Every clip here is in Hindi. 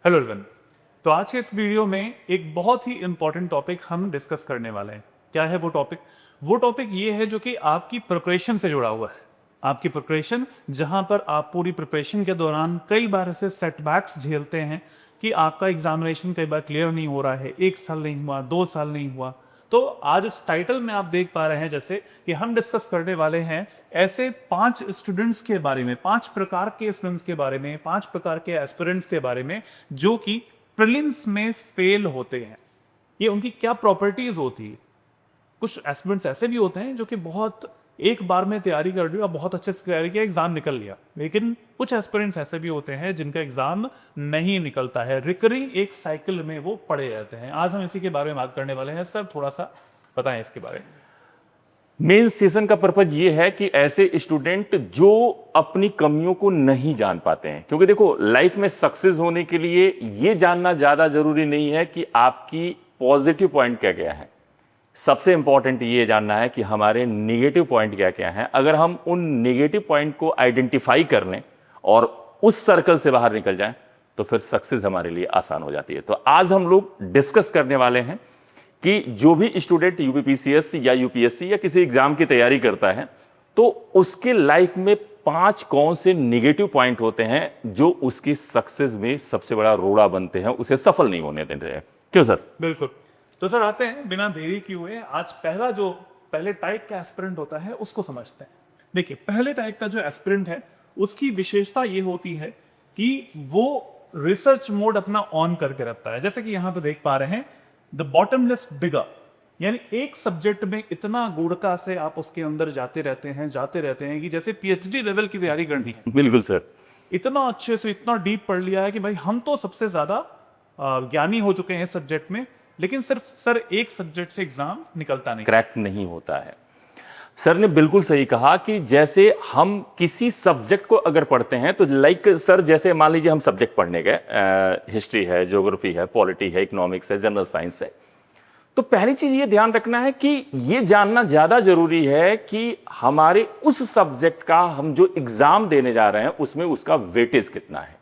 Hello everyone. तो आज के इस वीडियो में एक बहुत ही इंपॉर्टेंट टॉपिक हम डिस्कस करने वाले हैं। क्या है वो टॉपिक? वो टॉपिक ये है जो कि आपकी प्रिपरेशन से जुड़ा हुआ है। आपकी प्रिपरेशन, जहां पर आप पूरी प्रिपरेशन के दौरान कई बार ऐसे सेटबैक्स झेलते हैं कि आपका एग्जामिनेशन कई बार क्लियर नहीं हो रहा है, 1 साल नहीं हुआ, 2 साल नहीं हुआ। तो आज इस टाइटल में आप देख पा रहे हैं जैसे कि हम डिस्कस करने वाले हैं ऐसे 5 स्टूडेंट्स के बारे में, 5 प्रकार के स्टूडेंट्स के बारे में, 5 प्रकार के एस्पिरेंट्स के बारे में जो कि प्रीलिम्स में फेल होते हैं। ये उनकी क्या प्रॉपर्टीज होती है। कुछ एस्पिरेंट्स ऐसे भी होते हैं जो कि बहुत एक बार में तैयारी कर लिया, बहुत अच्छे से तैयारी किया, एग्जाम निकल लिया। लेकिन कुछ एस्पिरेंट्स ऐसे भी होते हैं जिनका एग्जाम नहीं निकलता है, रिकरिंग एक साइकिल में वो पड़े रहते हैं। आज हम इसी के बारे में बात करने वाले हैं। सर थोड़ा सा बताएं इसके बारे में। मेन सेशन का पर्पज ये है कि ऐसे स्टूडेंट जो अपनी कमियों को नहीं जान पाते हैं, क्योंकि देखो लाइफ में सक्सेस होने के लिए ये जानना ज्यादा जरूरी नहीं है कि आपकी पॉजिटिव पॉइंट क्या क्या है। सबसे इंपॉर्टेंट ये जानना है कि हमारे नेगेटिव पॉइंट क्या क्या हैं। अगर हम उन नेगेटिव पॉइंट को आइडेंटिफाई कर लें और उस सर्कल से बाहर निकल जाएं तो फिर सक्सेस हमारे लिए आसान हो जाती है। तो आज हम लोग डिस्कस करने वाले हैं कि जो भी स्टूडेंट यूपीपीसीएस या यूपीएससी या किसी एग्जाम की तैयारी करता है तो उसके लाइफ में 5 कौन से नेगेटिव पॉइंट होते हैं जो उसकी सक्सेस में सबसे बड़ा रोड़ा बनते हैं, उसे सफल नहीं होने देते हैं। क्यों सर? बिल्कुल। तो सर आते हैं बिना देरी किए हुए, आज पहले टाइप का एस्पिरेंट होता है उसको समझते हैं। देखिए, पहले टाइप का जो एस्पिरेंट है उसकी विशेषता ये होती है कि वो रिसर्च मोड अपना ऑन करके रखता है। जैसे कि यहाँ पे देख पा रहे हैं द बॉटमलेस डिगर, यानी एक सब्जेक्ट में इतना गूढ़ता से आप उसके अंदर जाते रहते हैं कि जैसे पीएचडी लेवल की तैयारी करनी है। बिल्कुल सर। इतना अच्छे से, इतना डीप पढ़ लिया है कि भाई हम तो सबसे ज्यादा ज्ञानी हो चुके हैं इस सब्जेक्ट में, लेकिन सिर्फ सर एक सब्जेक्ट से एग्जाम निकलता नहीं, क्रैक नहीं होता है। सर ने बिल्कुल सही कहा कि जैसे हम किसी सब्जेक्ट को अगर पढ़ते हैं तो लाइक सर, जैसे मान लीजिए हम सब्जेक्ट पढ़ने गए, हिस्ट्री है, ज्योग्राफी है, पॉलिटी है, इकोनॉमिक्स है, जनरल साइंस है, तो पहली चीज ये ध्यान रखना है कि ये जानना ज्यादा जरूरी है कि हमारे उस सब्जेक्ट का हम जो एग्जाम देने जा रहे हैं उसमें उसका वेटेज कितना है।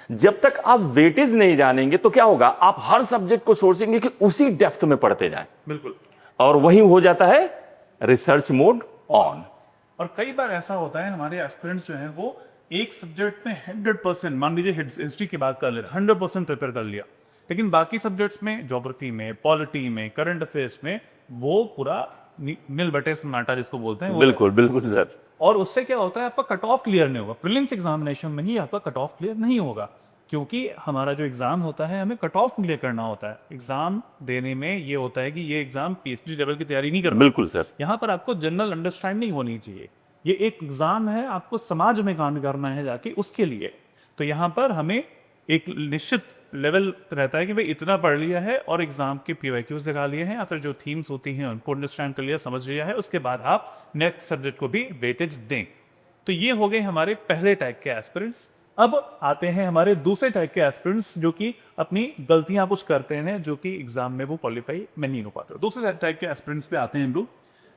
जब तक आप वेटेज नहीं जानेंगे तो क्या होगा, आप हर सब्जेक्ट को सोचेंगे कि उसी डेप्थ में पढ़ते जाएं। बिल्कुल। और वही हो जाता है रिसर्च मोड ऑन। और कई बार ऐसा होता है हमारे एस्पिरेंट्स जो हैं वो एक सब्जेक्ट में 100%, मान लीजिए हिस्ट्री की बात कर ले, 100% प्रिपेयर कर लिया, लेकिन बाकी सब्जेक्ट्स में, ज्योग्राफी में, पॉलिटी में, करंट अफेयर्स में वो पूरा मिल बटे सन्नाटा जिसको बोलते हैं। बिल्कुल बिल्कुल सर। और उससे क्या होता है, आपका कट ऑफ क्लियर नहीं होगा। प्रीलिम्स एग्जामिनेशन में ही आपका कट ऑफ क्लियर नहीं होगा, क्योंकि हमारा जो एग्जाम होता है हमें कट ऑफ क्लियर करना होता है। एग्जाम देने में ये होता है कि ये एग्जाम पीएचडी लेवल की तैयारी नहीं करना। बिल्कुल सर। यहाँ पर आपको जनरल अंडरस्टैंडिंग होनी चाहिए। ये एक एग्जाम है, आपको समाज में काम करना है जाके, उसके लिए। तो यहाँ पर हमें एक निश्चित लेवल रहता है कि भाई इतना पढ़ लिया है और एग्जाम के पीवाईक्यूज लगा लिए हैं या फिर जो थीम्स होती हैं उनको अंडरस्टैंड कर लिया, समझ लिया है, उसके बाद आप नेक्स्ट सब्जेक्ट को भी वेटेज दें। तो ये हो गए हमारे पहले टाइप के एस्पिरेंट्स। अब आते हैं हमारे दूसरे टाइप के एस्पिरेंट्स जो कि अपनी गलतियां कुछ करते हैं, जो कि एग्जाम में वो क्वालिफाई में नहीं हो पाते। दूसरे टाइप के एस्पिरेंट्स पे आते हैं हम लोग।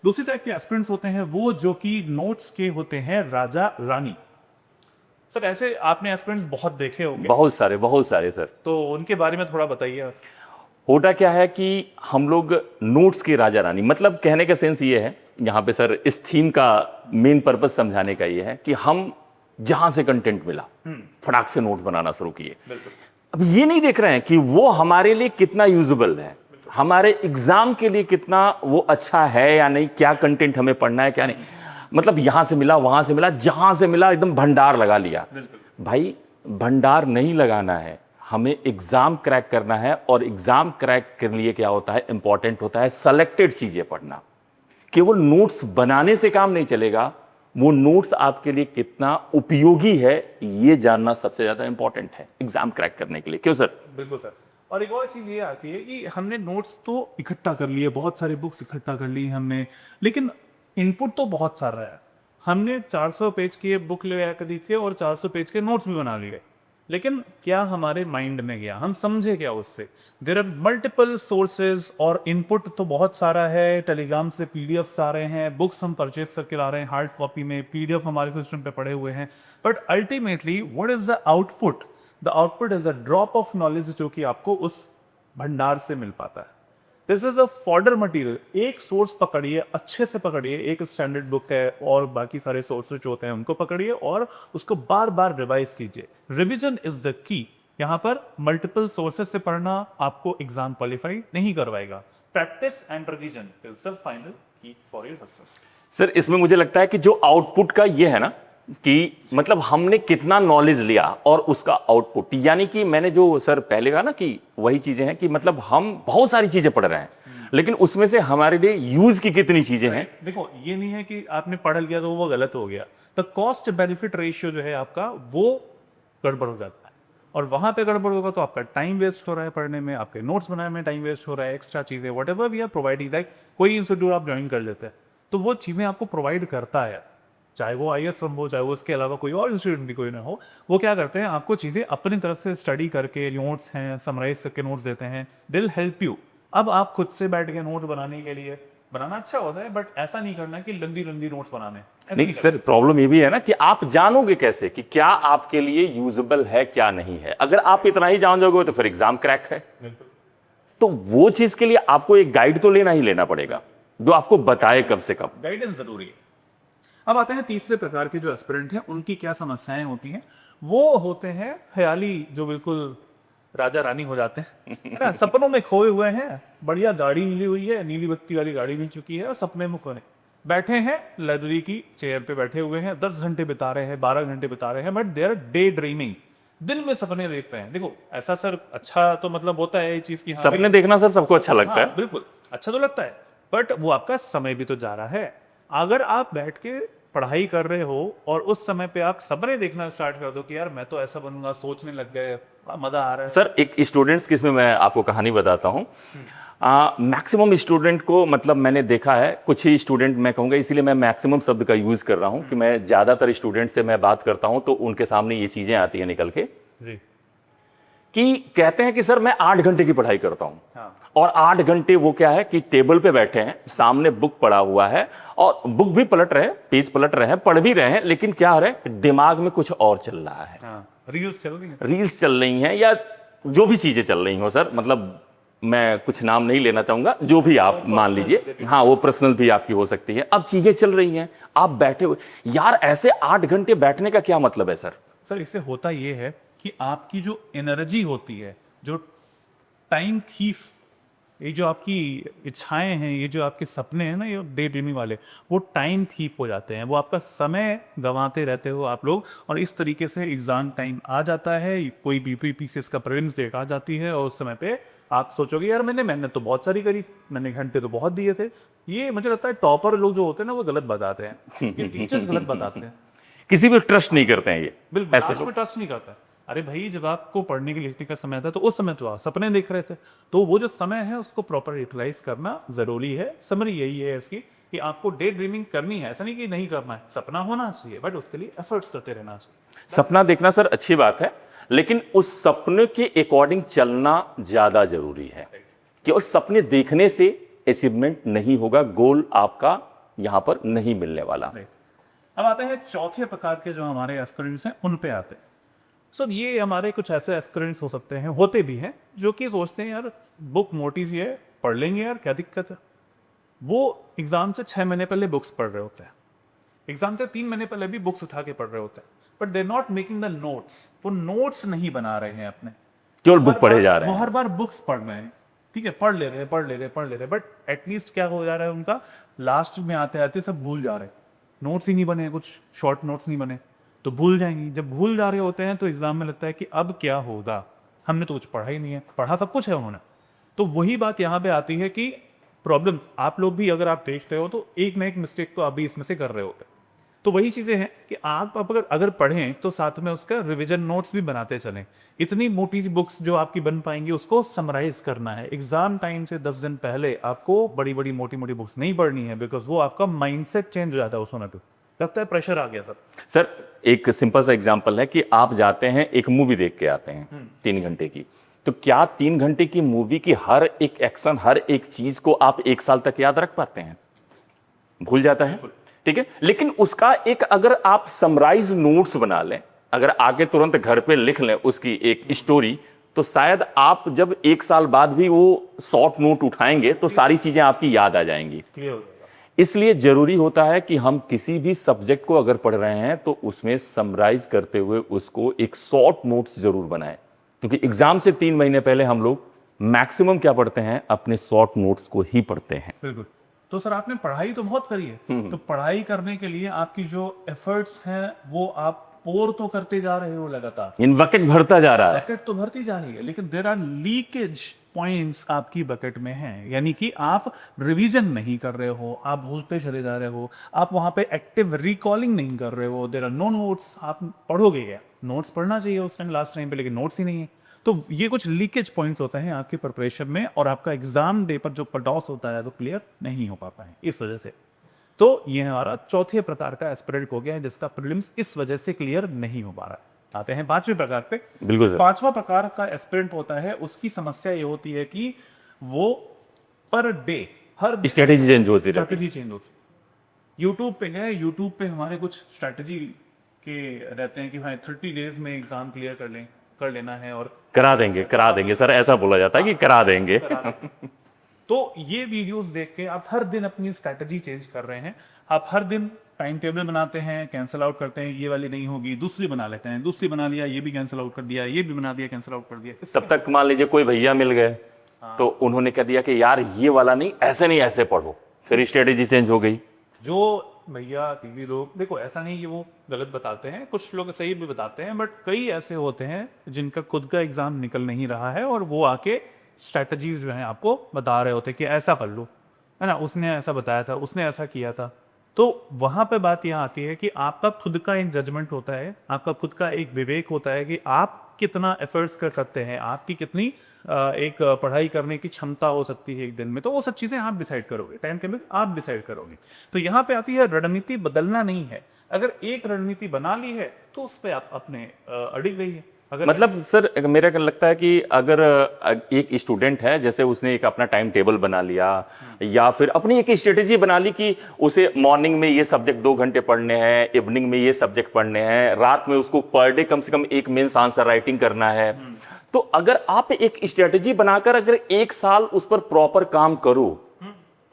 दूसरे टाइप के एस्पिरेंट्स होते हैं वो जो कि नोट्स के होते हैं राजा रानी। सर ऐसे आपने एस्पिरेंट्स बहुत देखे होंगे। बहुत सारे सर। तो उनके बारे में थोड़ा बताइए। होता क्या है कि हम लोग नोट्स की राजा रानी, मतलब कहने का सेंस ये है, यहाँ पे सर इस थीम का मेन पर्पस समझाने का ये है कि हम जहां से कंटेंट मिला फटाक से नोट बनाना शुरू किए। अब ये नहीं देख रहे हैं कि वो हमारे लिए कितना यूजेबल है, हमारे एग्जाम के लिए कितना वो अच्छा है या नहीं, क्या कंटेंट हमें पढ़ना है क्या नहीं। मतलब यहां से मिला, वहां से मिला, जहां से मिला एकदम भंडार लगा लिया। भाई भंडार नहीं लगाना है, हमें एग्जाम क्रैक करना है। और एग्जाम क्रैक करने लिए क्या होता है, इंपॉर्टेंट होता है सेलेक्टेड चीजें पढ़ना। केवल नोट्स बनाने से काम नहीं चलेगा, वो नोट्स आपके लिए कितना उपयोगी है ये जानना सबसे ज्यादा इंपॉर्टेंट है एग्जाम क्रैक करने के लिए। क्यों सर? बिल्कुल सर। और एक और चीज ये आती है कि हमने नोट्स तो इकट्ठा कर लिए, बहुत सारी बुक्स इकट्ठा कर ली हमने, लेकिन इनपुट तो बहुत सारा है। हमने 400 पेज की बुक ले आकर दी थी और 400 पेज के नोट्स भी बना लिए, लेकिन क्या हमारे माइंड में गया, हम समझे क्या उससे? देयर आर मल्टीपल सोर्सेज और इनपुट तो बहुत सारा है। टेलीग्राम से पीडीएफ आ रहे हैं, बुक्स हम परचेज करके ला रहे हैं हार्ड कॉपी में, पीडीएफ हमारे सिस्टम पे पड़े हुए हैं, but ultimately what is the output the output is a drop of knowledge जो कि आपको उस भंडार से मिल पाता है। This is a fodder material. एक सोर्स पकड़िए, अच्छे से पकड़िए, एक स्टैंडर्ड बुक है और बाकी सारे सोर्सेज जो होते हैं उनको पकड़िए और उसको बार बार रिवाइज कीजिए। Revision is the key. यहाँ पर मल्टीपल सोर्सेज से पढ़ना आपको एग्जाम क्वालिफाई नहीं करवाएगा। Practice and revision is the final की फॉर योर सक्सेस। सर इसमें मुझे लगता है कि जो आउटपुट का ये है ना कि मतलब हमने कितना नॉलेज लिया और उसका आउटपुट, यानी कि मैंने जो सर पहले कहा ना कि वही चीजें हैं कि मतलब हम बहुत सारी चीजें पढ़ रहे हैं लेकिन उसमें से हमारे लिए यूज की कितनी चीजें हैं। देखो ये नहीं है कि आपने पढ़ लिया तो वो गलत हो गया। तो कॉस्ट बेनिफिट रेशियो जो है आपका वो गड़बड़ हो जाता है और वहां पे गड़बड़ होगा तो आपका टाइम वेस्ट हो रहा है पढ़ने में, आपके नोट्स बनाने में टाइम वेस्ट हो रहा है, एक्स्ट्रा चीजें whatever we are providing, like कोई इंस्टीट्यूट आप ज्वाइन कर लेते हैं तो वो चीजें आपको प्रोवाइड करता है, चाहे वो IIS हो, चाहे वो उसके अलावा कोई और इंस्टीट्यूट भी कोई ना हो, वो क्या करते हैं आपको चीज़ें अपनी तरफ से स्टडी करके नोट्स हैं समराइज करके नोट्स देते हैं, दिल हेल्प यू। अब आप खुद से बैठ के नोट बनाने के लिए बनाना अच्छा होता है बट ऐसा नहीं करना कि लंबी लंबी नोट्स बनाने। नहीं सर, प्रॉब्लम ये भी है ना कि आप जानोगे कैसे कि क्या आपके लिए यूजेबल है क्या नहीं है। अगर आप इतना ही जान जाओगे तो फिर एग्जाम क्रैक है। तो वो चीज के लिए आपको एक गाइड तो लेना ही लेना पड़ेगा जो आपको बताए कब से कब। गाइडेंस जरूरी है। अब आते हैं तीसरे प्रकार के जो एस्पिरेंट हैं उनकी क्या समस्याएं होती हैं। वो होते हैं ख्याली, जो बिल्कुल राजा रानी हो जाते हैं, है ना, सपनों में खोए हुए हैं, बढ़िया गाड़ी मिली हुई है, नीली बत्ती वाली गाड़ी मिल चुकी है और सपने में खोने बैठे हैं, लाइब्रेरी की चेयर पे बैठे हुए हैं, 10 घंटे बिता रहे हैं, 12 घंटे बिता रहे हैं, but they are day dreaming, दिन में सपने देख रहे हैं। देखो ऐसा सर अच्छा तो मतलब होता है ये चीज की, हाँ, सपने देखना सर सबको अच्छा लगता है। बिल्कुल अच्छा तो लगता है बट वो आपका समय भी तो जा रहा है। अगर आप बैठ के पढ़ाई कर रहे हो और उस समय पे आप सपने देखना स्टार्ट कर दो कि यार मैं तो ऐसा बनूंगा, सोचने लग गए, मजा आ रहा है। सर एक स्टूडेंट्स की इसमें मैं आपको कहानी बताता हूँ। मैक्सिमम स्टूडेंट को मतलब मैंने देखा है, कुछ ही स्टूडेंट मैं कहूँगा, इसीलिए मैं मैक्सिमम शब्द का यूज कर रहा हूँ कि मैं ज़्यादातर स्टूडेंट से मैं बात करता हूँ तो उनके सामने ये चीज़ें आती हैं निकल के जी कि कहते हैं कि सर मैं 8 घंटे की पढ़ाई करता हूँ। हाँ। और 8 घंटे वो क्या है कि टेबल पे बैठे हैं, सामने बुक पड़ा हुआ है और बुक भी पलट रहे हैं, पेज पलट रहे हैं, पढ़ भी रहे हैं, लेकिन क्या हो रहा है दिमाग में कुछ और चल रहा है। हाँ, रील्स चल रही हैं, रील्स चल रही हैं या जो भी चीजें चल रही हो सर, मतलब मैं कुछ नाम नहीं लेना चाहूंगा, जो भी आप मान लीजिए, हाँ वो पर्सनल भी आपकी हो सकती है। अब चीजें चल रही हैं, आप बैठे हुए, यार ऐसे 8 घंटे बैठने का क्या मतलब है सर? सर इससे होता ये है कि आपकी जो एनर्जी होती है, जो टाइम थीफ, ये जो आपकी इच्छाएं हैं, ये जो आपके सपने हैं ना, ये डे ड्रीमिंग वाले, वो टाइम थीफ हो जाते हैं। वो आपका समय गंवाते रहते हो आप लोग और इस तरीके से एग्जाम टाइम आ जाता है, कोई BPPCS का प्रीलिम्स डेट आ जाती है और उस समय पे आप सोचोगे यार मैंने मेहनत तो बहुत सारी करी, मैंने घंटे तो बहुत दिए थे। ये मुझे लगता है टॉपर लोग जो होते हैं ना वो गलत बताते हैं, ये टीचर्स गलत बताते हैं। किसी पे ट्रस्ट नहीं करते हैं ये, बिल्कुल ऐसे लास्ट में ट्रस्ट नहीं करता। अरे भाई जब आपको पढ़ने के लिखने का समय था तो उस समय तो आप सपने देख रहे थे, तो वो जो समय है उसको प्रॉपर यूटिलाइज करना जरूरी है। समरी यही है इसकी कि आपको डे ड्रीमिंग करनी है, ऐसा नहीं कि नहीं करना है, सपना होना चाहिए बट उसके लिए एफर्ट्स करते रहना चाहिए। सपना देखना सर अच्छी बात है, लेकिन उस सपने के अकॉर्डिंग चलना ज्यादा जरूरी है। केवल सपने देखने से अचीवमेंट नहीं होगा, गोल आपका यहां पर नहीं मिलने वाला। अब आते हैं चौथे प्रकार के जो हमारे एस्पिरेंट्स हैं उन पे आते हैं। सो ये हमारे कुछ ऐसे एस्पिरेंट्स हो सकते हैं, होते भी हैं, जो कि सोचते हैं यार बुक मोटी सी है, पढ़ लेंगे यार क्या दिक्कत है। वो एग्जाम से 6 महीने पहले बुक्स पढ़ रहे होते हैं, एग्जाम से 3 महीने पहले भी बुक्स उठा के पढ़ रहे होते हैं, but they not making the notes. वो नोट्स नहीं बना रहे हैं अपने, केवल बुक पढ़े जा रहे वो हैं। हर बार बुक्स पढ़ रहे हैं, ठीक है, पढ़ ले रहे, बट एटलीस्ट क्या हो जा रहा है उनका, लास्ट में आते आते सब भूल जा रहे हैं, नोट्स ही नहीं बने, कुछ शॉर्ट नोट्स नहीं बने तो भूल जाएंगी। जब भूल जा रहे होते हैं तो एग्जाम में लगता है कि अब क्या होगा, हमने तो कुछ पढ़ा ही नहीं है, पढ़ा सब कुछ है उन्होंने। तो वही बात यहाँ पे आती है कि प्रॉब्लम आप लोग भी अगर आप देख रहे हो तो एक ना एक मिस्टेक तो आप भी इसमें से कर रहे होते हैं। तो वही चीज़ें हैं कि आप अगर पढ़ें तो साथ में उसका रिवीजन नोट्स भी बनाते चलें। इतनी मोटी बुक्स जो आपकी बन पाएंगी उसको समराइज करना है। एग्जाम टाइम से 10 दिन पहले आपको बड़ी बड़ी मोटी मोटी बुक्स नहीं पढ़नी है, बिकॉज वो आपका माइंडसेट चेंज हो जाता है उस समय पे, लगता है प्रेशर आ गया सर एक सिंपल सा एग्जांपल है कि आप जाते हैं एक मूवी देख के आते हैं 3 घंटे की, तो क्या 3 घंटे की मूवी की हर एक एक्शन, हर एक चीज को आप 1 साल तक याद रख पाते हैं? भूल जाता है, ठीक है। लेकिन उसका एक अगर आप समराइज नोट्स बना लें, अगर आके तुरंत घर पे लिख लें उसकी एक स्टोरी, तो शायद आप जब 1 साल बाद भी वो शॉर्ट नोट उठाएंगे तो सारी चीजें आपकी याद आ जाएंगी। क्लियर हो जाएगा। इसलिए जरूरी होता है कि हम किसी भी सब्जेक्ट को अगर पढ़ रहे हैं तो उसमें समराइज करते हुए उसको एक शॉर्ट नोट्स जरूर बनाएं, क्योंकि एग्जाम से 3 महीने पहले हम लोग मैक्सिमम क्या पढ़ते हैं, अपने शॉर्ट नोट्स को ही पढ़ते हैं। बिल्कुल। तो सर आपने पढ़ाई तो बहुत करी है, तो पढ़ाई करने के लिए आपकी जो एफर्ट्स हैं वो आप पोर तो करते जा रहे हो लगातार, इन बकेट भरता जा रहा है। बकेट तो भरती जा रही है, लेकिन देर आर लीकेज पॉइंट्स आपकी बकेट में हैं, यानी कि आप रिवीजन नहीं कर रहे हो, आप भूलते चले जा रहे हो, आप वहां पे एक्टिव रिकॉलिंग नहीं कर रहे हो, देर आर नो नोट्स। आप पढ़ोगे क्या? नोट्स पढ़ना चाहिए उस टाइम, लास्ट टाइम पे, लेकिन नोट्स ही नहीं है। तो ये कुछ लीकेज पॉइंट्स होते हैं आपकी प्रिपरेशन में, और आपका एग्जाम डे पर जो कट ऑफ होता है वो क्लियर नहीं हो पाता है इस वजह से। तो ये हमारा चौथे प्रकार का एस्पिरेंट हो गया है जिसका प्रीलिम्स इस वजह से क्लियर नहीं हो पा रहा है। आते हैं 5वें प्रकार पे। बिल्कुल सर। 5वां प्रकार का एस्पिरेंट होता है, उसकी समस्या ये होती है कि वो पर डे हर स्ट्रेटेजी चेंज होती रहती स्ट्रैटेजी चेंज होती है। यूट्यूब पे है, यूट्यूब पे हमारे कुछ स्ट्रैटेजी के रहते हैं कि भाई 30 डेज में एग्जाम क्लियर कर लेना है, और करा देंगे सर, ऐसा बोला जाता है कि करा देंगे। तो ये वीडियोस देख के आप हर दिन अपनी स्ट्रैटेजी चेंज कर रहे हैं। आप हर दिन टाइम टेबल बनाते हैं, कैंसिल आउट करते हैं, ये वाली नहीं होगी दूसरी बना लेते हैं, दूसरी बना लिया, ये भी कैंसिल आउट कर दिया, ये भी बना दिया, कैंसिल आउट कर दिया। तब तक मान लीजिए कोई भैया मिल गए, तो उन्होंने कह दिया कि यार ये वाला नहीं, ऐसे पढ़ो, फिर स्ट्रेटेजी चेंज हो गई। जो भैया टीवी लोग, देखो ऐसा नहीं कि वो गलत बताते हैं, कुछ लोग सही भी बताते हैं, बट कई ऐसे होते हैं जिनका खुद का एग्जाम निकल नहीं रहा है और वो आके स्ट्रैटेजीज जो हैं आपको बता रहे होते कि ऐसा कर लो, है ना, उसने ऐसा बताया था, उसने ऐसा किया था। तो वहाँ पे बात यहाँ आती है कि आपका खुद का एक जजमेंट होता है, आपका खुद का एक विवेक होता है कि आप कितना एफर्ट्स करते हैं, आपकी कितनी एक पढ़ाई करने की क्षमता हो सकती है एक दिन में। तो वो सब चीज़ें आप डिसाइड करोगे, टाइम टेबल आप डिसाइड करोगे। तो यहाँ पे आती है रणनीति बदलना नहीं है। अगर एक रणनीति बना ली है तो उस पर आप अपने अड़िग गई है। अगर मतलब सर मेरा क्या लगता है कि अगर एक स्टूडेंट है, जैसे उसने एक अपना टाइम टेबल बना लिया या फिर अपनी एक स्ट्रेटेजी बना ली कि उसे मॉर्निंग में ये सब्जेक्ट 2 घंटे पढ़ने हैं, इवनिंग में ये सब्जेक्ट पढ़ने हैं, रात में उसको पर डे कम से कम एक मेंस आंसर राइटिंग करना है, तो अगर आप एक स्ट्रेटेजी बनाकर अगर 1 साल उस पर प्रॉपर काम करो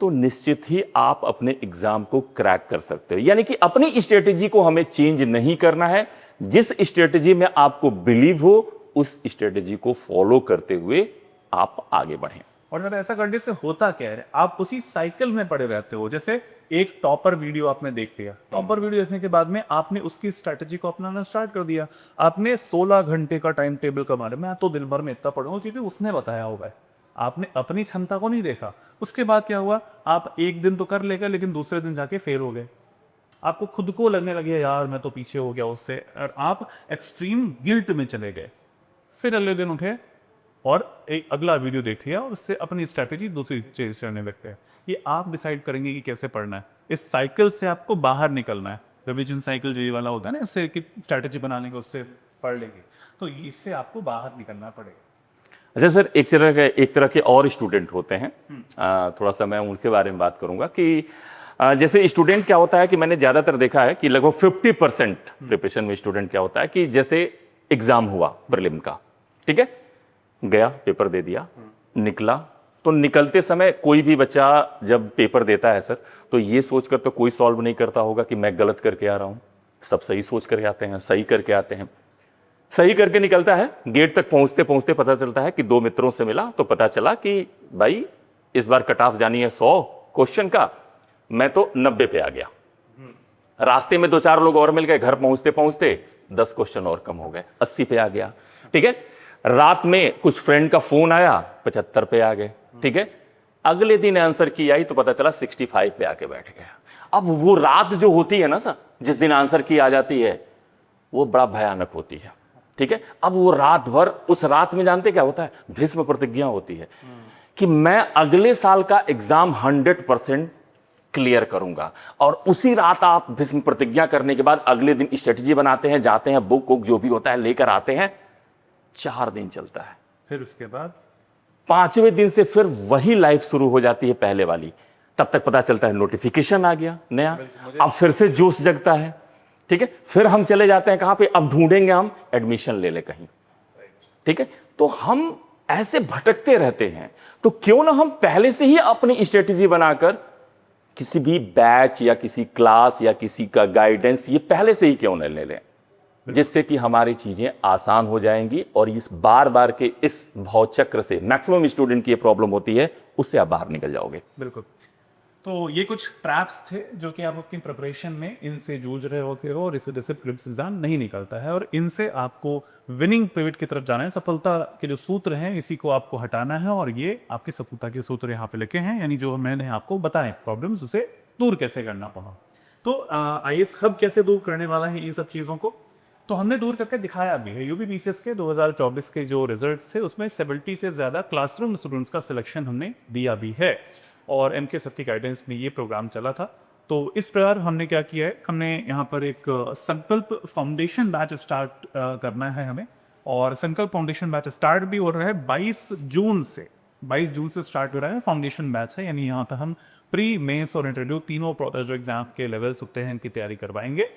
तो निश्चित ही आप अपने एग्जाम को क्रैक कर सकते हो। यानी कि अपनी स्ट्रेटेजी को हमें चेंज नहीं करना है, जिस स्ट्रेटेजी में आपको बिलीव हो उस स्ट्रेटेजी को फॉलो करते हुए आप आगे बढ़ें। और जरा ऐसा करने से होता क्या है, आप उसी साइकिल में पड़े रहते हो। जैसे एक टॉपर वीडियो आपने देख लिया, टॉपर वीडियो देखने के बाद में आपने उसकी स्ट्रैटेजी को अपनाना स्टार्ट कर दिया। आपने 16 घंटे का टाइम टेबल का मारे, मैं तो दिन भर में इतना पढ़ूंगा क्योंकि उसने बताया होगा। आपने अपनी क्षमता को नहीं देखा। उसके बाद क्या हुआ, आप एक दिन तो कर लेगा लेकिन दूसरे दिन जाके फेल हो गए। आपको खुद को लगने लगे यार मैं तो पीछे हो गया उससे, और आप एक्सट्रीम गिल्ट में चले गए। फिर अगले दिन उठे और एक अगला वीडियो देख लिया और उससे अपनी स्ट्रैटेजी दूसरी चेंज करने लगते हैं। ये आप डिसाइड करेंगे कि कैसे पढ़ना है। इस साइकिल से आपको बाहर निकलना है। रिवीजन साइकिल जो ये वाला होता है ना, इससे कि स्ट्रैटेजी बनाने के उससे पढ़ लेंगे, तो इससे आपको बाहर निकलना पड़ेगा। अच्छा सर, एक तरह के और स्टूडेंट होते हैं, थोड़ा सा मैं उनके बारे में बात करूंगा कि जैसे स्टूडेंट क्या होता है कि मैंने ज़्यादातर देखा है कि लगभग 50% प्रिपरेशन में स्टूडेंट क्या होता है कि जैसे एग्जाम हुआ प्रीलिम का, ठीक है, गया पेपर दे दिया, निकला, तो निकलते समय कोई भी बच्चा जब पेपर देता है सर, तो ये सोचकर तो कोई सॉल्व नहीं करता होगा कि मैं गलत करके आ रहा हूँ। सब सही सोच करके आते हैं, सही करके आते हैं, सही करके निकलता है। गेट तक पहुंचते पहुंचते पता चलता है कि 2 मित्रों से मिला तो पता चला कि भाई इस बार कट ऑफ जानी है 100 क्वेश्चन का, मैं तो 90 पे आ गया। रास्ते में 2-4 लोग और मिल गए, घर पहुंचते पहुंचते 10 क्वेश्चन और कम हो गए, 80 पे आ गया, ठीक है। रात में कुछ फ्रेंड का फोन आया, 75 पे आ गए, ठीक है। अगले दिन आंसर की आई तो पता चला 65 पे आके बैठ गया। अब वो रात जो होती है ना सर, जिस दिन आंसर की आ जाती है, वो बड़ा भयानक होती है, ठीक है। अब वो रात भर, उस रात में जानते क्या होता है, भीष्म प्रतिज्ञा होती है कि मैं अगले साल का एग्जाम 100% क्लियर करूंगा। और उसी रात आप भीष्म प्रतिज्ञा करने के बाद अगले दिन स्ट्रेटजी बनाते हैं, जाते हैं, बुक जो भी होता है लेकर आते हैं, 4 दिन चलता है। फिर उसके बाद 5वें दिन से फिर वही लाइफ शुरू हो जाती है पहले वाली। तब तक पता चलता है नोटिफिकेशन आ गया नया, अब फिर से जोश जगता है, ठीक है, फिर हम चले जाते हैं कहां पे, अब ढूंढेंगे हम एडमिशन ले ले कहीं, ठीक है। तो हम ऐसे भटकते रहते हैं, तो क्यों ना हम पहले से ही अपनी स्ट्रेटेजी बनाकर किसी भी बैच या किसी क्लास या किसी का गाइडेंस ये पहले से ही क्यों न ले लें, जिससे कि हमारी चीजें आसान हो जाएंगी और इस बार बार के इस भवचक्र से मैक्सिमम स्टूडेंट की ये प्रॉब्लम होती है, उससे आप बाहर निकल जाओगे। बिल्कुल। तो ये कुछ ट्रैप्स थे जो कि आप अपनी प्रिपरेशन में इनसे जूझ रहे होते हो और इस वजह से प्रीलिम्स एग्जाम नहीं निकलता है, और इनसे आपको विनिंग पिवट की तरफ जाना है। सफलता के जो सूत्र हैं इसी को आपको हटाना है, और ये आपकी सफलता के सूत्र यहाँ पे लिखे हैं, यानी जो मैंने आपको बताए प्रॉब्लम्स, उसे दूर कैसे करना पड़ा। तो आईएएस हब कैसे दूर करने वाला है ये सब चीज़ों को, तो हमने दूर करके दिखाया भी है। यूपी पीसीएस के 2024 के जो रिजल्ट्स थे उसमें 70 से ज़्यादा क्लासरूम स्टूडेंट्स का सिलेक्शन हमने दिया भी है, और एमके सब की गाइडेंस में ये प्रोग्राम चला था। तो इस प्रकार हमने क्या किया है, हमने यहाँ पर एक संकल्प फाउंडेशन बैच स्टार्ट करना है हमें, और संकल्प फाउंडेशन बैच स्टार्ट भी हो रहा है 22 जून से। 22 जून से स्टार्ट हो रहा है, फाउंडेशन बैच है, यानी यहाँ पर हम प्री, मेंस और इंटरव्यू तीनों जो एग्जाम के लेवल्स होते हैं इनकी तैयारी करवाएंगे।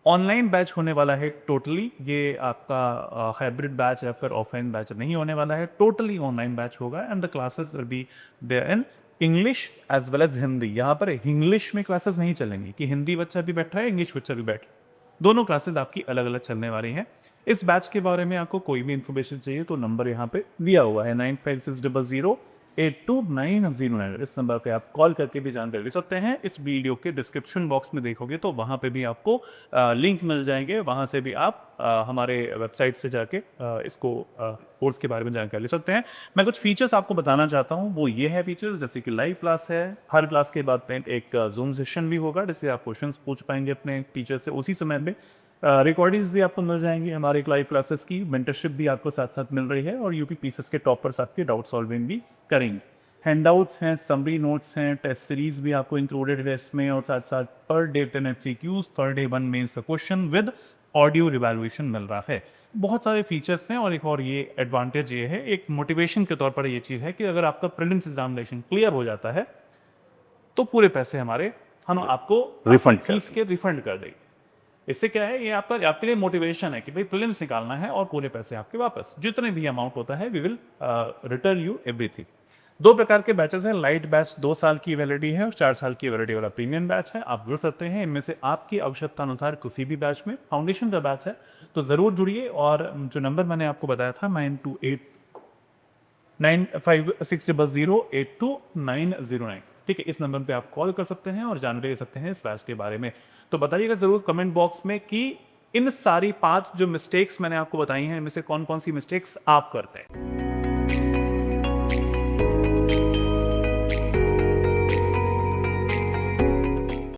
ऑनलाइन बैच होने वाला है टोटली, ये आपका हाइब्रिड बैच है, आपका ऑफलाइन बैच नहीं होने वाला है, टोटली ऑनलाइन बैच होगा। And the classes will be there in English as well as Hindi. यहाँ पर इंग्लिश में क्लासेस नहीं चलेंगी कि हिंदी बच्चा भी बैठा है, इंग्लिश बच्चा भी बैठा है, दोनों क्लासेस आपकी अलग अलग चलने वाली हैं। इस बैच के बारे में आपको कोई भी इन्फॉर्मेशन चाहिए तो नंबर यहाँ पे दिया हुआ है 9560082909। इस नंबर पे आप कॉल करके भी जानकारी ले सकते हैं। इस वीडियो के डिस्क्रिप्शन बॉक्स में देखोगे तो वहाँ पे भी आपको लिंक मिल जाएंगे, वहाँ से भी आप हमारे वेबसाइट से जाके इसको कोर्स के बारे में जानकारी ले सकते हैं। मैं कुछ फीचर्स आपको बताना चाहता हूँ, वो ये है फीचर्स, जैसे कि लाइव क्लास है, हर क्लास के बाद एक जूम सेशन भी होगा जिससे आप क्वेश्चन पूछ पाएंगे अपने टीचर से उसी समय में। रिकॉर्डिंग्स भी आपको मिल जाएंगी हमारे लाइव क्लासेस की, मेंटरशिप भी आपको साथ साथ मिल रही है, और यूपी पीसीएस के टॉपर्स आपके डाउट सॉल्विंग भी करेंगे। हैंडआउट्स हैं, समरी नोट्स हैं, टेस्ट सीरीज भी आपको इंक्लूडेड है इसमें, और साथ साथ per day 10 MCQs, per day 1 mains का क्वेश्चन विद ऑडियो रिवैल्यूएशन मिल रहा है। बहुत सारे फीचर्स हैं, और एक और ये एडवांटेज ये है, एक मोटिवेशन के तौर पर ये चीज़ है कि अगर आपका प्रीलिम्स एग्जामिनेशन क्लियर हो जाता है तो पूरे पैसे हम आपको रिफंड फीस के रिफंड कर देंगे। इससे क्या है, ये आपके लिए मोटिवेशन है कि भाई प्रीलिम्स निकालना है और पूरे पैसे आपके वापस, जितने भी अमाउंट होता है we will return you everything. 2 प्रकार के बैचेस हैं, लाइट बैच 2 साल की वैलिडिटी है और 4 साल की वैलिडिटी वाला प्रीमियम बैच है। आप जुड़ सकते हैं इनमें से आपकी आवश्यकता अनुसार किसी भी बैच में। फाउंडेशन का बैच है तो ज़रूर जुड़िए, और जो नंबर मैंने आपको बताया था 92895600820909, ठीक है, इस नंबर पे आप कॉल कर सकते हैं और जानकारी ले सकते हैं इस बैच के बारे में। तो बताइएगा ज़रूर कमेंट बॉक्स में कि इन सारी 5 जो मिस्टेक्स मैंने आपको बताई हैं इनमें से कौन कौन सी मिस्टेक्स आप करते हैं।